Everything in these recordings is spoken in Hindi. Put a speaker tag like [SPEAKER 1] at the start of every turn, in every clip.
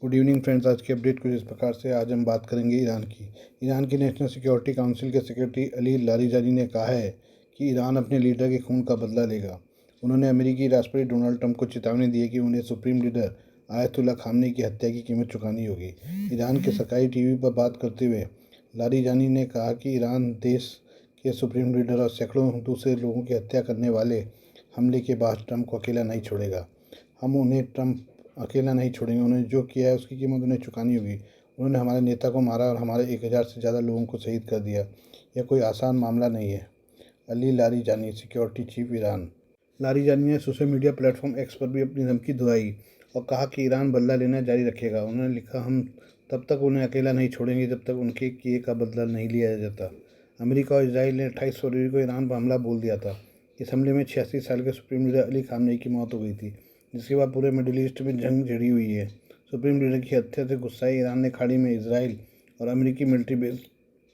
[SPEAKER 1] Good evening friends. आज की अपडेट कुछ इस प्रकार से। आज हम बात करेंगे ईरान की। ईरान की नेशनल सिक्योरिटी काउंसिल के सेक्रेटरी अली लारिजानी ने कहा है कि ईरान अपने लीडर के खून का बदला लेगा। उन्होंने अमेरिकी राष्ट्रपति डोनाल्ड ट्रंप को चेतावनी दी है कि उन्हें सुप्रीम लीडर आयतुल्ला खामनेई की हत्या की कीमत चुकानी होगी। ईरान के सरकारी टीवी पर बात करते हुए लारिजानी ने कहा कि ईरान देश के सुप्रीम लीडर और सैकड़ों दूसरे लोगों की हत्या करने वाले हमले के बाद ट्रंप को अकेला नहीं छोड़ेगा। हम उन्हें ट्रंप अकेला नहीं छोड़ेंगे। उन्होंने जो किया है उसकी कीमत उन्हें चुकानी होगी। उन्होंने हमारे नेता को मारा और हमारे 1000 से ज़्यादा लोगों को शहीद कर दिया। यह कोई आसान मामला नहीं है। Ali Larijani, security chief Iran. Larijani ने सोशल मीडिया प्लेटफॉर्म एक्स पर भी अपनी धमकी दोहराई और कहा कि ईरान बदला लेना जारी रखेगा। उन्होंने लिखा, हम तब तक उन्हें अकेला नहीं छोड़ेंगे जब तक उनके किए का बदला नहीं लिया जाता। अमेरिका और इजराइल ने 28 फरवरी को ईरान पर हमला बोल दिया था। इस हमले में 86 साल के सुप्रीम लीडर अली खामनेई की मौत हो गई थी, जिसके बाद पूरे मिडिल ईस्ट में जंग छिड़ी हुई है। सुप्रीम लीडर की हत्या से गुस्साए ईरान ने खाड़ी में इजराइल और अमेरिकी मिलिट्री बेस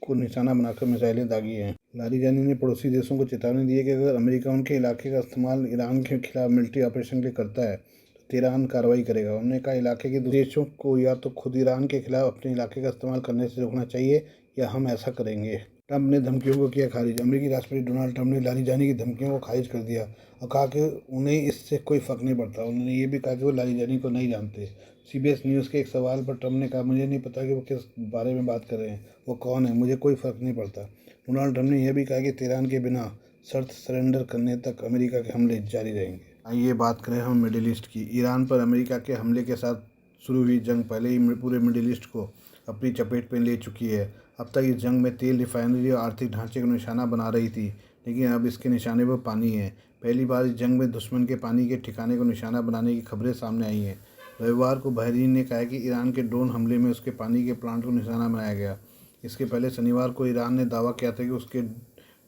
[SPEAKER 1] को निशाना बनाकर मिसाइलें दागी हैं। लारिजानी ने पड़ोसी देशों को चेतावनी दी है कि अगर अमेरिका उनके इलाके का इस्तेमाल ईरान के खिलाफ मिलिट्री ऑपरेशन के लिए करता है तो तेहरान कार्रवाई करेगा। उन्होंने कहा, इलाके के देशों को या तो खुद ईरान के खिलाफ अपने इलाके का इस्तेमाल करने से रोकना चाहिए या हम ऐसा करेंगे। ट्रंप ने धमकियों को किया खारिज। अमेरिकी राष्ट्रपति डोनाल्ड ट्रंप ने लारिजानी की धमकियों को खारिज कर दिया और कहा कि उन्हें इससे कोई फ़र्क नहीं पड़ता। उन्होंने ये भी कहा कि वो लारिजानी को नहीं जानते। सीबीएस न्यूज़ के एक सवाल पर ट्रंप ने कहा, मुझे नहीं पता कि वो किस बारे में बात कर रहे हैं, वो कौन है, मुझे कोई फ़र्क नहीं पड़ता। डोनाल्ड ट्रंप ने यह भी कहा कि तेहरान के बिना शर्त सरेंडर करने तक अमेरिका के हमले जारी रहेंगे। आइए बात करें हम मिडिल ईस्ट की। ईरान पर अमेरिका के हमले के साथ शुरू हुई जंग पहले ही पूरे मिडिल ईस्ट को अपनी चपेट में ले चुकी है। अब तक इस जंग में तेल, रिफाइनरी और आर्थिक ढांचे को निशाना बना रही थी, लेकिन अब इसके निशाने पर पानी है। पहली बार इस जंग में दुश्मन के पानी के ठिकाने को निशाना बनाने की खबरें सामने आई हैं। रविवार को बहरीन ने कहा कि ईरान के ड्रोन हमले में उसके पानी के प्लांट को निशाना बनाया गया। इसके पहले शनिवार को ईरान ने दावा किया था कि उसके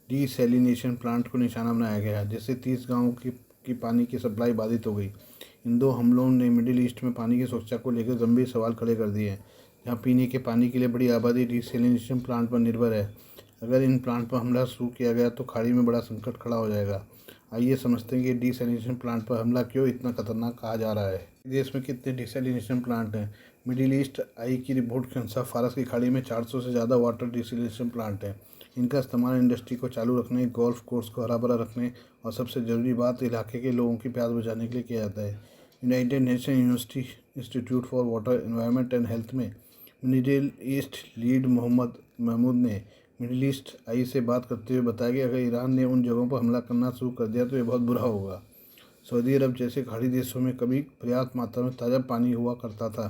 [SPEAKER 1] डीसैलिनेशन प्लांट को निशाना बनाया गया, जिससे 30 गाँवों की पानी की सप्लाई बाधित हो गई। इन दो हमलों ने मिडिल ईस्ट में पानी की सुरक्षा को लेकर गंभीर सवाल खड़े कर दिए हैं। जहाँ पीने के पानी के लिए बड़ी आबादी डीसैलिनेशन प्लांट पर निर्भर है। अगर इन प्लांट पर हमला शुरू किया गया तो खाड़ी में बड़ा संकट खड़ा हो जाएगा। आइए समझते हैं कि डीसैलिनेशन प्लांट पर हमला क्यों इतना खतरनाक कहा जा रहा है। देश में कितने डीसैलिनेशन प्लांट हैं? मिडिल ईस्ट आई की रिपोर्ट के अनुसार फारस की खाड़ी में 400 से ज़्यादा वाटर डीसैलिनेशन प्लांट हैं। इनका इस्तेमाल इंडस्ट्री को चालू रखने, गोल्फ कोर्स को हरा भरा रखने और सबसे ज़रूरी बात, इलाके के लोगों की प्यास बुझाने के लिए किया जाता है। United Nation University Institute for Water Environment and Health में Middle East lead Mohammed Mahmoud ने मिडिल ईस्ट आई से बात करते हुए बताया कि अगर ईरान ने उन जगहों पर हमला करना शुरू कर दिया तो ये बहुत बुरा होगा। सऊदी अरब जैसे खाड़ी देशों में कभी पर्याप्त मात्रा में ताज़ा पानी हुआ करता था,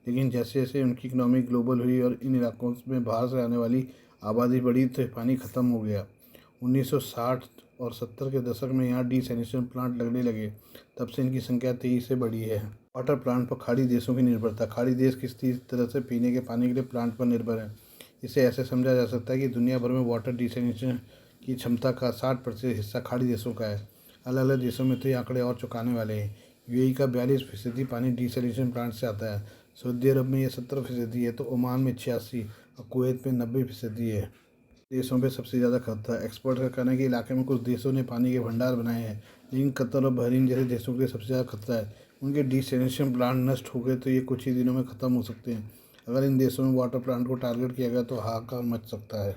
[SPEAKER 1] लेकिन जैसे जैसे उनकी इकनॉमी ग्लोबल हुई और इन इलाकों में बाहर से आने वाली आबादी बढ़ी तो पानी ख़त्म हो गया। 1960 और 70 के दशक में यहाँ डीसैलिनेशन प्लांट लगने लगे। तब से इनकी संख्या तेज़ी से बढ़ी है। वाटर प्लांट पर खाड़ी देशों की निर्भरता। खाड़ी देश किसी तरह से पीने के पानी के लिए प्लांट पर निर्भर है। इसे ऐसे समझा जा सकता है कि दुनिया भर में वाटर डीसैलिनेशन की क्षमता का 60% हिस्सा खाड़ी देशों का है। अलग अलग देशों में तो ये आंकड़े और चौंकाने वाले हैं। यूएई का 42% पानी डीसैलिनेशन प्लांट से आता है। सऊदी अरब में ये 70% है, तो ओमान में 86 और कुवैत में 90% है। देशों पे सबसे ज़्यादा खतरा है। एक्सपर्ट का कहना है कि इलाके में कुछ देशों ने पानी के भंडार बनाए हैं, लेकिन कतर और बहरीन जैसे देशों के लिए सबसे ज़्यादा खतरा है। उनके डीसैलिनेशन प्लांट नष्ट हो गए तो ये कुछ ही दिनों में ख़त्म हो सकते हैं। अगर इन देशों में वाटर प्लांट को टारगेट किया गया तो हाहाकार मच सकता है।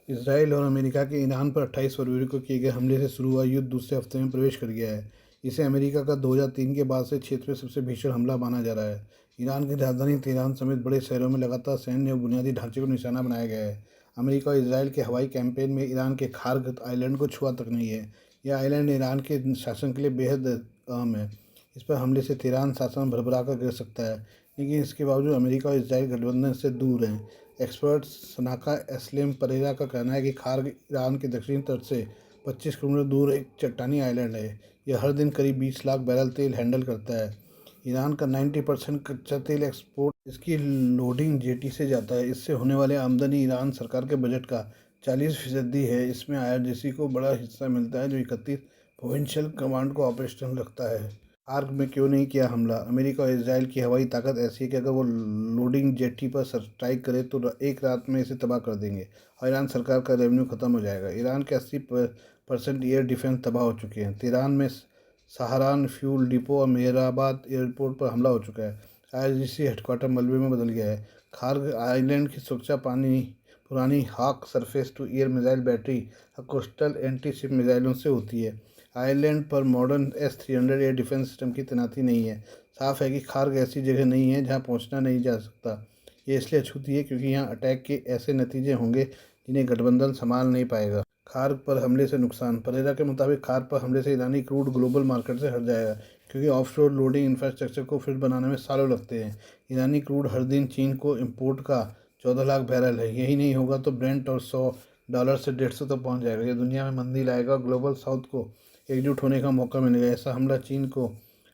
[SPEAKER 1] इसराइल और अमेरिका के ईरान पर 28 फरवरी को किए गए हमले से शुरू हुआ युद्ध दूसरे हफ्ते में प्रवेश कर गया है। इसे अमेरिका का 2003 के बाद से क्षेत्र में सबसे भीषण हमला माना जा रहा है। ईरान की राजधानी तेहरान समेत बड़े शहरों में लगातार सैन्य और बुनियादी ढांचे को निशाना बनाया गया है। अमेरिका और इसराइल के हवाई कैंपेन में ईरान के खार्ग आइलैंड को छुआ तक नहीं है। यह आइलैंड ईरान के शासन के लिए बेहद अहम है। इस पर हमले से तेहरान शासन भरभरा कर गिर सकता है, लेकिन इसके बावजूद अमेरिका और इसराइल गठबंधन से दूर हैं। एक्सपर्ट सनाका एस्लेम परेरा का कहना है कि खार्ग ईरान के दक्षिणी तट से 25 किलोमीटर दूर एक चट्टानी आइलैंड है। यह हर दिन करीब 20 लाख बैरल तेल हैंडल करता है। ईरान का 90% कच्चा तेल एक्सपोर्ट इसकी लोडिंग जेटी से जाता है। इससे होने वाले आमदनी ईरान सरकार के बजट का 40% है। इसमें आईआरजीसी को बड़ा हिस्सा मिलता है, जो 31 प्रोविंशियल कमांड को ऑपरेशनल रखता है। खार्ग में क्यों नहीं किया हमला? अमेरिका और इसराइल की हवाई ताकत ऐसी है कि अगर वो लोडिंग जेटी पर स्ट्राइक करे तो एक रात में इसे तबाह कर देंगे और ईरान सरकार का रेवेन्यू खत्म हो जाएगा। ईरान के 80% एयर डिफेंस तबाह हो चुके हैं। तेहरान में सहारान फ्यूल डिपो और मेहराबाद एयरपोर्ट पर हमला हो चुका है। IRGC हेडक्वार्टर मलबे में बदल गया है। खार्ग आइलैंड की सुरक्षा पुरानी Hawk surface to air missile battery और कोस्टल एंटी शिप मिसाइलों से होती है। आइलैंड पर modern S-300 air defence system की तैनाती नहीं है। साफ है कि खार्ग ऐसी जगह नहीं है जहां पहुंचना नहीं जा सकता। ये इसलिए अछूती है क्योंकि यहाँ अटैक के ऐसे नतीजे होंगे जिन्हें गठबंधन संभाल नहीं पाएगा। खार्ग पर हमले से नुकसान। परेरा के मुताबिक खार्ग पर हमले से ईरानी क्रूड ग्लोबल मार्केट से हट जाएगा, क्योंकि ऑफशोर लोडिंग इंफ्रास्ट्रक्चर को फिर बनाने में सालों लगते हैं। ईरानी क्रूड हर दिन चीन को इम्पोर्ट का 14 लाख बैरल है। यही नहीं होगा तो ब्रेंट और $100 से 150 तक पहुंच जाएगा। यह दुनिया में मंदी लाएगा और ग्लोबल साउथ को एकजुट होने का मौका मिलेगा। ऐसा हमला चीन को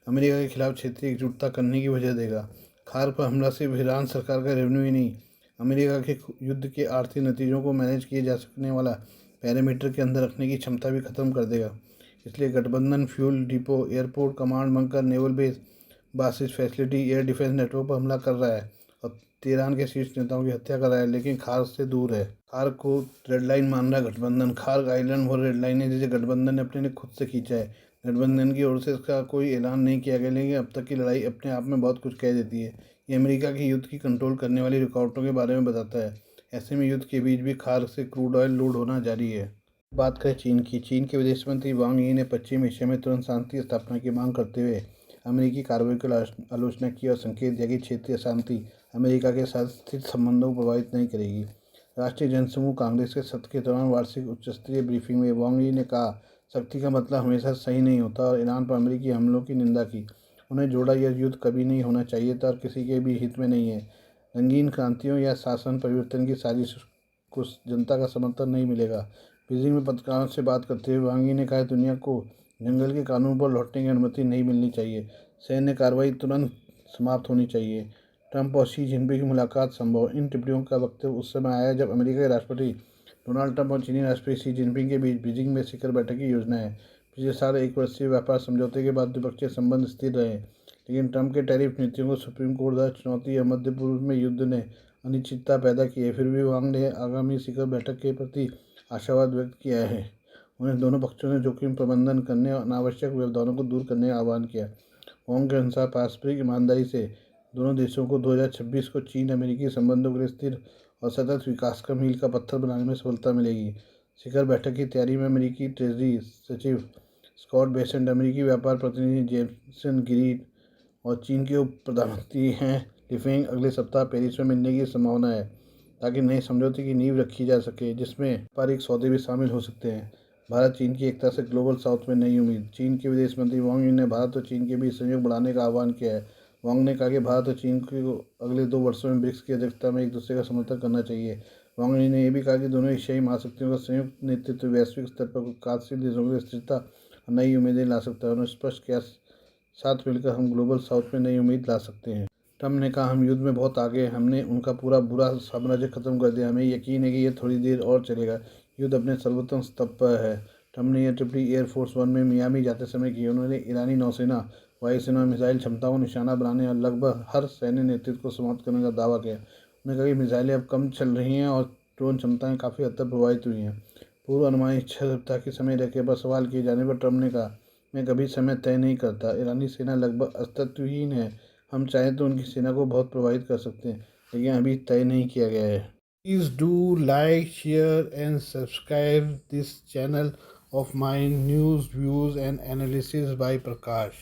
[SPEAKER 1] अमेरिका के खिलाफ क्षेत्रीय एकजुटता करने की वजह देगा। खार पर हमला सिर्फ ईरान सरकार का रेवेन्यू ही नहीं, अमेरिका के युद्ध के आर्थिक नतीजों को मैनेज किए जा सकने वाला पैरामीटर के अंदर रखने की क्षमता भी खत्म कर देगा। इसलिए गठबंधन fuel depot, airport, command bunker, naval base, बासिस फैसिलिटी, एयर डिफेंस नेटवर्क पर हमला कर रहा है और तेहरान के शीर्ष नेताओं की हत्या कर रहा है, लेकिन खार्ग से दूर है। खार्ग को रेड लाइन मान रहा गठबंधन। खार्ग आइलैंड वो रेड लाइन है जिसे गठबंधन ने अपने लिए खुद से खींचा है। गठबंधन की ओर से इसका कोई ऐलान नहीं किया गया, लेकिन अब तक की लड़ाई अपने आप में बहुत कुछ कह देती है। ये अमेरिका की युद्ध की कंट्रोल करने वाली रुकावटों के बारे में बताता है। ऐसे में युद्ध के बीच भी खार्ग से क्रूड ऑयल लोड होना जारी है। बात करें चीन की। चीन के विदेश मंत्री वांग यी ने पश्चिम एशिया में तुरंत शांति स्थापना की मांग करते हुए अमेरिकी कार्रवाई की आलोचना की और संकेत दिया कि क्षेत्रीय शांति अमेरिका के साथ स्थित संबंधों को प्रभावित नहीं करेगी। राष्ट्रीय जनसमूह कांग्रेस के सत्र के दौरान वार्षिक उच्चस्तरीय ब्रीफिंग में वांग यी ने कहा, शक्ति का मतलब हमेशा सही नहीं होता, और ईरान पर अमेरिकी हमलों की निंदा की। उन्हें जोड़ा, यह युद्ध कभी नहीं होना चाहिए था और किसी के भी हित में नहीं है। रंगीन क्रांतियों या शासन परिवर्तन की साजिश को जनता का समर्थन नहीं मिलेगा। बीजिंग में पत्रकारों से बात करते हुए वांग यी ने कहा, दुनिया को जंगल के कानून पर लौटने की अनुमति नहीं मिलनी चाहिए। सैन्य कार्रवाई तुरंत समाप्त होनी चाहिए। ट्रंप और शी जिनपिंग की मुलाकात संभव। इन टिप्पणियों का वक्तव्य उस समय आया जब अमेरिका के राष्ट्रपति डोनाल्ड ट्रंप और चीनी राष्ट्रपति शी जिनपिंग के बीच बीजिंग में शिखर बैठक की योजना है। पिछले साल 1 वर्षीय व्यापार समझौते के बाद द्विपक्षीय संबंध स्थिर रहे, लेकिन ट्रंप के टैरिफ नीतियों को सुप्रीम कोर्ट द्वारा चुनौती और मध्य पूर्व में युद्ध ने अनिश्चितता पैदा की है। फिर भी वांग ने आगामी शिखर बैठक के प्रति आशावाद व्यक्त किया है। उन्हें दोनों पक्षों ने जोखिम प्रबंधन करने और अनावश्यक व्यवधानों को दूर करने का आह्वान किया। वांग के अनुसार पारस्परिक ईमानदारी से दोनों देशों को 2026 को चीन अमेरिकी संबंधों के लिए स्थिर और सतत विकास का मील का पत्थर बनाने में सफलता मिलेगी। शिखर बैठक की तैयारी में अमेरिकी ट्रेजरी सचिव स्कॉट बेसेंट, अमेरिकी व्यापार प्रतिनिधि जेसन ग्रीड और चीन के उप प्रधानमंत्री हैं लिफेंग अगले सप्ताह पेरिस में मिलने की संभावना है, ताकि नए समझौते की नींव रखी जा सके, जिसमें व्यापारिक सौदे भी शामिल हो सकते हैं। भारत चीन की एकता से ग्लोबल साउथ में नई उम्मीद। चीन के विदेश मंत्री वांग यी ने भारत और चीन के बीच सहयोग बढ़ाने का आह्वान किया है। वांग ने कहा कि भारत और चीन को अगले 2 वर्षों में ब्रिक्स की अध्यक्षता में एक दूसरे का समर्थन करना चाहिए। वांग यी ने यह भी कहा कि दोनों एशियाई महाशक्तियों का संयुक्त नेतृत्व वैश्विक स्तर पर विकासशील देशों के लिए स्थिरता और नई उम्मीदें ला सकता है। उन्होंने स्पष्ट किया, साथ मिलकर हम ग्लोबल साउथ में नई उम्मीद ला सकते हैं। ट्रम्प ने कहा, हम युद्ध में बहुत आगे हैं, हमने उनका पूरा बुरा साम्राज्य खत्म कर दिया, हमें यकीन है कि यह थोड़ी देर और चलेगा। युद्ध अपने सर्वोत्तम स्तर पर है। ट्रम्प ने यह टिप्पणी एयरफोर्स वन में मियामी जाते समय की। उन्होंने ईरानी नौसेना, वायुसेना और मिसाइल क्षमताओं को निशाना बनाने और लगभग हर सैन्य नेतृत्व को समाप्त करने का दावा किया। उन्होंने कहा कि मिसाइलें अब कम चल रही हैं और ड्रोन क्षमताएं काफ़ी हद तक प्रभावित हुई हैं। पूर्व अनुमानित 6 सप्ताह की समय रेखे पर सवाल किए जाने पर ट्रम्प ने कहा, मैं कभी समय तय नहीं करता। ईरानी सेना लगभग अस्तित्वहीन है। हम चाहें तो उनकी सेना को बहुत प्रभावित कर सकते हैं, लेकिन अभी तय नहीं किया गया है। Please do like, share and subscribe this channel of my news, views and analysis by Prakash.